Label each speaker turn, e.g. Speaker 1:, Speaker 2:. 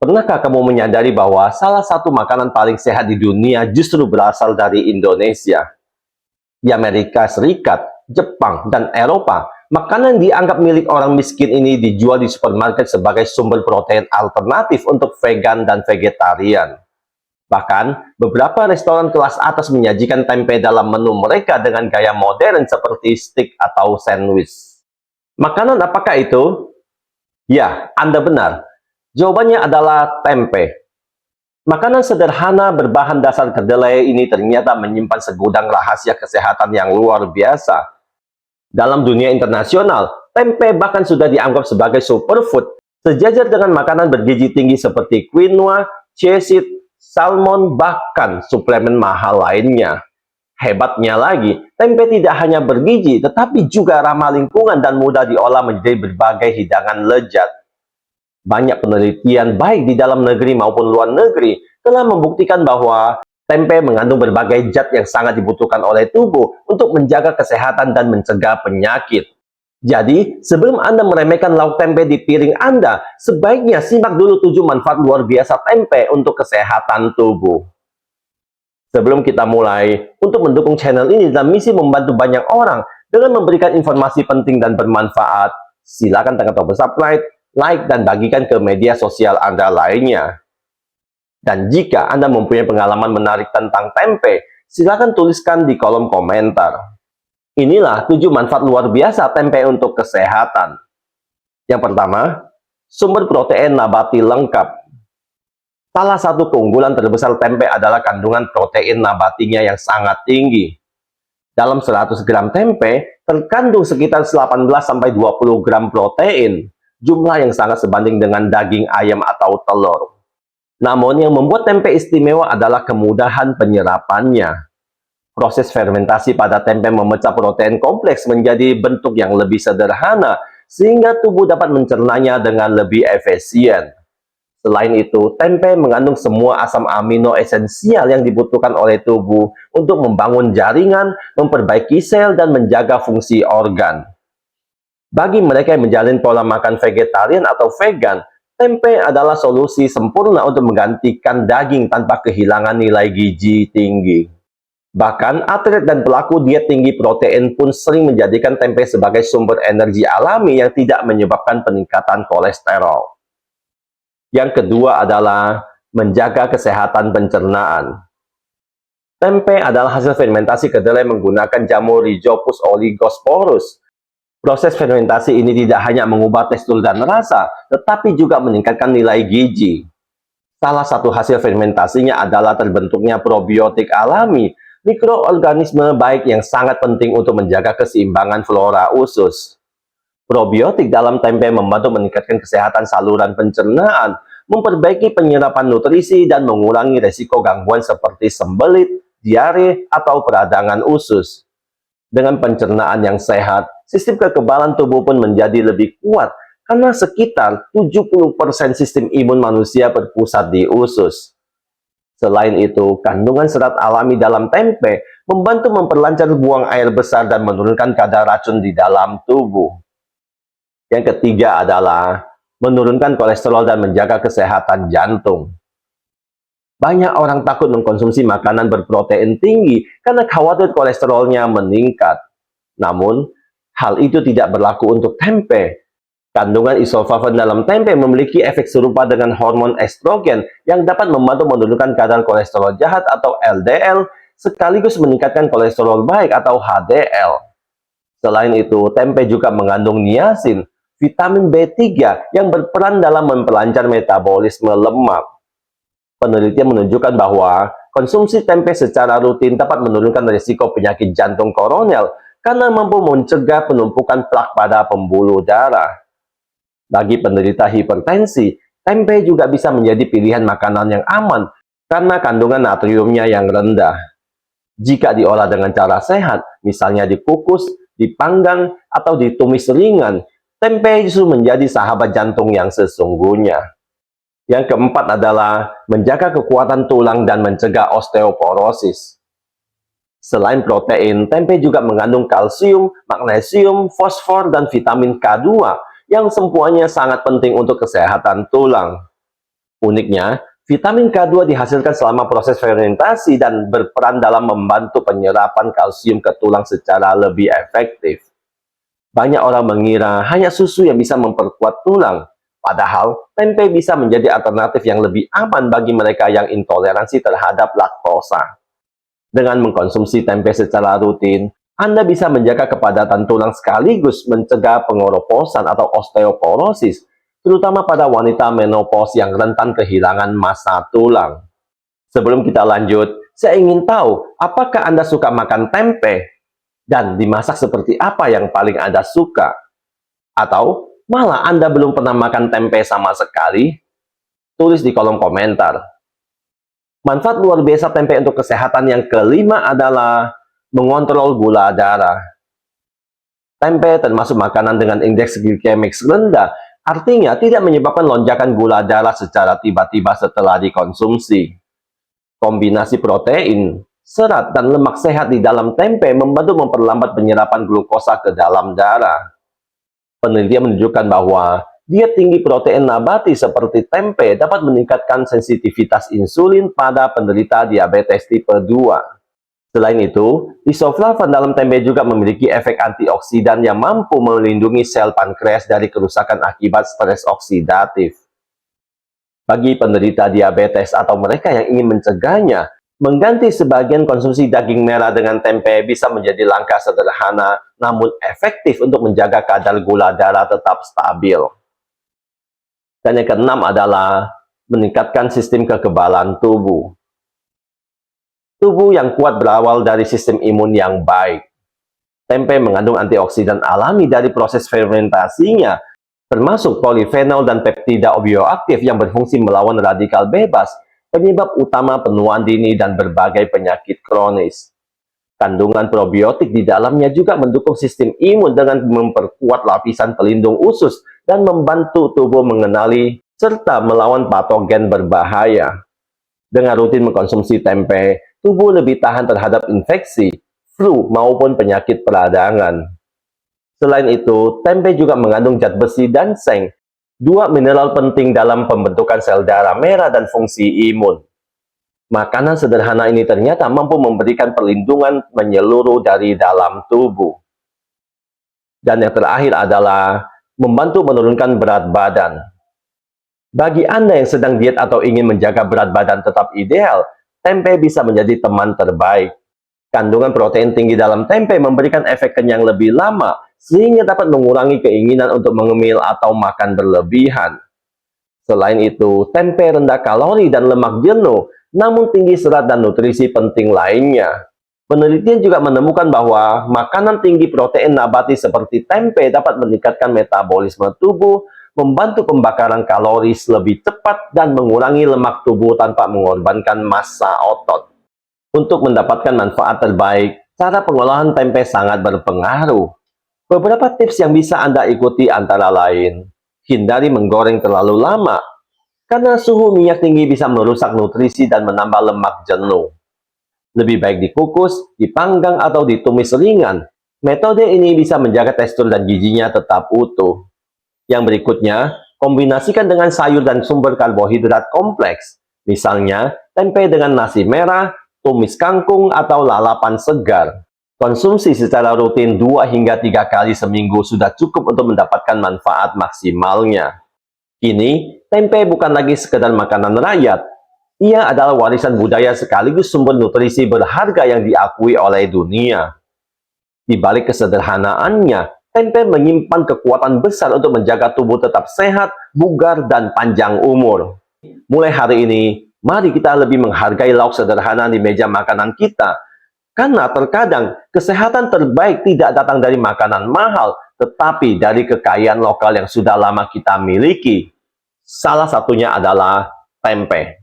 Speaker 1: Pernahkah kamu menyadari bahwa salah satu makanan paling sehat di dunia justru berasal dari Indonesia? Di Amerika Serikat, Jepang, dan Eropa, makanan dianggap milik orang miskin ini dijual di supermarket sebagai sumber protein alternatif untuk vegan dan vegetarian. Bahkan, beberapa restoran kelas atas menyajikan tempe dalam menu mereka dengan gaya modern seperti steak atau sandwich. Makanan apakah itu? Ya, Anda benar. Jawabannya adalah tempe. Makanan sederhana berbahan dasar kedelai ini ternyata menyimpan segudang rahasia kesehatan yang luar biasa. Dalam dunia internasional, tempe bahkan sudah dianggap sebagai superfood, sejajar dengan makanan bergizi tinggi seperti quinoa, chia seed, salmon, bahkan suplemen mahal lainnya. Hebatnya lagi, tempe tidak hanya bergizi, tetapi juga ramah lingkungan dan mudah diolah menjadi berbagai hidangan lezat. Banyak penelitian baik di dalam negeri maupun luar negeri telah membuktikan bahwa tempe mengandung berbagai zat yang sangat dibutuhkan oleh tubuh untuk menjaga kesehatan dan mencegah penyakit. Jadi, sebelum Anda meremehkan lauk tempe di piring Anda, sebaiknya simak dulu 7 manfaat luar biasa tempe untuk kesehatan tubuh. Sebelum kita mulai, untuk mendukung channel ini dan misi membantu banyak orang dengan memberikan informasi penting dan bermanfaat, silakan tekan tombol subscribe, like, dan bagikan ke media sosial Anda lainnya. Dan jika Anda mempunyai pengalaman menarik tentang tempe, silakan tuliskan di kolom komentar. Inilah 7 manfaat luar biasa tempe untuk kesehatan. Yang pertama, sumber protein nabati lengkap. Salah satu keunggulan terbesar tempe adalah kandungan protein nabatinya yang sangat tinggi. Dalam 100 gram tempe, terkandung sekitar 18-20 gram protein, jumlah yang sangat sebanding dengan daging ayam atau telur. Namun yang membuat tempe istimewa adalah kemudahan penyerapannya. Proses fermentasi pada tempe memecah protein kompleks menjadi bentuk yang lebih sederhana, sehingga tubuh dapat mencernanya dengan lebih efisien. Selain itu, tempe mengandung semua asam amino esensial yang dibutuhkan oleh tubuh untuk membangun jaringan, memperbaiki sel, dan menjaga fungsi organ. Bagi mereka yang menjalani pola makan vegetarian atau vegan, tempe adalah solusi sempurna untuk menggantikan daging tanpa kehilangan nilai gizi tinggi. Bahkan, atlet dan pelaku diet tinggi protein pun sering menjadikan tempe sebagai sumber energi alami yang tidak menyebabkan peningkatan kolesterol. Yang kedua adalah menjaga kesehatan pencernaan. Tempe adalah hasil fermentasi kedelai menggunakan jamur Rhizopus oligosporus. Proses fermentasi ini tidak hanya mengubah tekstur dan rasa, tetapi juga meningkatkan nilai gizi. Salah satu hasil fermentasinya adalah terbentuknya probiotik alami, mikroorganisme baik yang sangat penting untuk menjaga keseimbangan flora usus. Probiotik dalam tempe membantu meningkatkan kesehatan saluran pencernaan, memperbaiki penyerapan nutrisi, dan mengurangi resiko gangguan seperti sembelit, diare, atau peradangan usus. Dengan pencernaan yang sehat, sistem kekebalan tubuh pun menjadi lebih kuat karena sekitar 70% sistem imun manusia berpusat di usus. Selain itu, kandungan serat alami dalam tempe membantu memperlancar buang air besar dan menurunkan kadar racun di dalam tubuh. Yang ketiga adalah menurunkan kolesterol dan menjaga kesehatan jantung. Banyak orang takut mengkonsumsi makanan berprotein tinggi karena khawatir kolesterolnya meningkat. Namun, hal itu tidak berlaku untuk tempe. Kandungan isoflavon dalam tempe memiliki efek serupa dengan hormon estrogen yang dapat membantu menurunkan kadar kolesterol jahat atau LDL, sekaligus meningkatkan kolesterol baik atau HDL. Selain itu, tempe juga mengandung niacin, vitamin B3 yang berperan dalam memperlancar metabolisme lemak. Penelitian menunjukkan bahwa konsumsi tempe secara rutin dapat menurunkan risiko penyakit jantung koroner karena mampu mencegah penumpukan plak pada pembuluh darah. Bagi penderita hipertensi, tempe juga bisa menjadi pilihan makanan yang aman karena kandungan natriumnya yang rendah. Jika diolah dengan cara sehat, misalnya dikukus, dipanggang, atau ditumis ringan, tempe justru menjadi sahabat jantung yang sesungguhnya. Yang keempat adalah menjaga kekuatan tulang dan mencegah osteoporosis. Selain protein, tempe juga mengandung kalsium, magnesium, fosfor, dan vitamin K2 yang semuanya sangat penting untuk kesehatan tulang. Uniknya, vitamin K2 dihasilkan selama proses fermentasi dan berperan dalam membantu penyerapan kalsium ke tulang secara lebih efektif. Banyak orang mengira hanya susu yang bisa memperkuat tulang, padahal tempe bisa menjadi alternatif yang lebih aman bagi mereka yang intoleransi terhadap laktosa. Dengan mengkonsumsi tempe secara rutin, Anda bisa menjaga kepadatan tulang sekaligus mencegah pengoroposan atau osteoporosis, terutama pada wanita menopause yang rentan kehilangan massa tulang. Sebelum kita lanjut, saya ingin tahu apakah Anda suka makan tempe dan dimasak seperti apa yang paling Anda suka? Atau malah Anda belum pernah makan tempe sama sekali? Tulis di kolom komentar. Manfaat luar biasa tempe untuk kesehatan yang kelima adalah mengontrol gula darah. Tempe termasuk makanan dengan indeks glikemik rendah, artinya tidak menyebabkan lonjakan gula darah secara tiba-tiba setelah dikonsumsi. Kombinasi protein, serat, dan lemak sehat di dalam tempe membantu memperlambat penyerapan glukosa ke dalam darah. Penelitian menunjukkan bahwa diet tinggi protein nabati seperti tempe dapat meningkatkan sensitivitas insulin pada penderita diabetes tipe 2. Selain itu, isoflavon dalam tempe juga memiliki efek antioksidan yang mampu melindungi sel pankreas dari kerusakan akibat stres oksidatif. Bagi penderita diabetes atau mereka yang ingin mencegahnya, mengganti sebagian konsumsi daging merah dengan tempe bisa menjadi langkah sederhana namun efektif untuk menjaga kadar gula darah tetap stabil. Dan yang keenam adalah meningkatkan sistem kekebalan tubuh. Tubuh yang kuat berawal dari sistem imun yang baik. Tempe mengandung antioksidan alami dari proses fermentasinya, termasuk polifenol dan peptida bioaktif yang berfungsi melawan radikal bebas, penyebab utama penuaan dini dan berbagai penyakit kronis. Kandungan probiotik di dalamnya juga mendukung sistem imun dengan memperkuat lapisan pelindung usus dan membantu tubuh mengenali serta melawan patogen berbahaya. Dengan rutin mengkonsumsi tempe, tubuh lebih tahan terhadap infeksi, flu, maupun penyakit peradangan. Selain itu, tempe juga mengandung zat besi dan seng, dua mineral penting dalam pembentukan sel darah merah dan fungsi imun. Makanan sederhana ini ternyata mampu memberikan perlindungan menyeluruh dari dalam tubuh. Dan yang terakhir adalah membantu menurunkan berat badan. Bagi Anda yang sedang diet atau ingin menjaga berat badan tetap ideal, tempe bisa menjadi teman terbaik. Kandungan protein tinggi dalam tempe memberikan efek kenyang lebih lama, sehingga dapat mengurangi keinginan untuk mengemil atau makan berlebihan. Selain itu, tempe rendah kalori dan lemak jenuh, namun tinggi serat dan nutrisi penting lainnya. Penelitian juga menemukan bahwa makanan tinggi protein nabati seperti tempe dapat meningkatkan metabolisme tubuh, membantu pembakaran kalori lebih cepat, dan mengurangi lemak tubuh tanpa mengorbankan massa otot. Untuk mendapatkan manfaat terbaik, cara pengolahan tempe sangat berpengaruh. Beberapa tips yang bisa Anda ikuti antara lain: hindari menggoreng terlalu lama, karena suhu minyak tinggi bisa merusak nutrisi dan menambah lemak jenuh. Lebih baik dikukus, dipanggang, atau ditumis ringan. Metode ini bisa menjaga tekstur dan gizinya tetap utuh. Yang berikutnya, kombinasikan dengan sayur dan sumber karbohidrat kompleks. Misalnya, tempe dengan nasi merah, tumis kangkung, atau lalapan segar. Konsumsi secara rutin 2 hingga 3 kali seminggu sudah cukup untuk mendapatkan manfaat maksimalnya. Kini, tempe bukan lagi sekedar makanan rakyat. Ia adalah warisan budaya sekaligus sumber nutrisi berharga yang diakui oleh dunia. Di balik kesederhanaannya, tempe menyimpan kekuatan besar untuk menjaga tubuh tetap sehat, bugar, dan panjang umur. Mulai hari ini, mari kita lebih menghargai lauk sederhana di meja makanan kita. Karena terkadang, kesehatan terbaik tidak datang dari makanan mahal, tetapi dari kekayaan lokal yang sudah lama kita miliki. Salah satunya adalah tempe.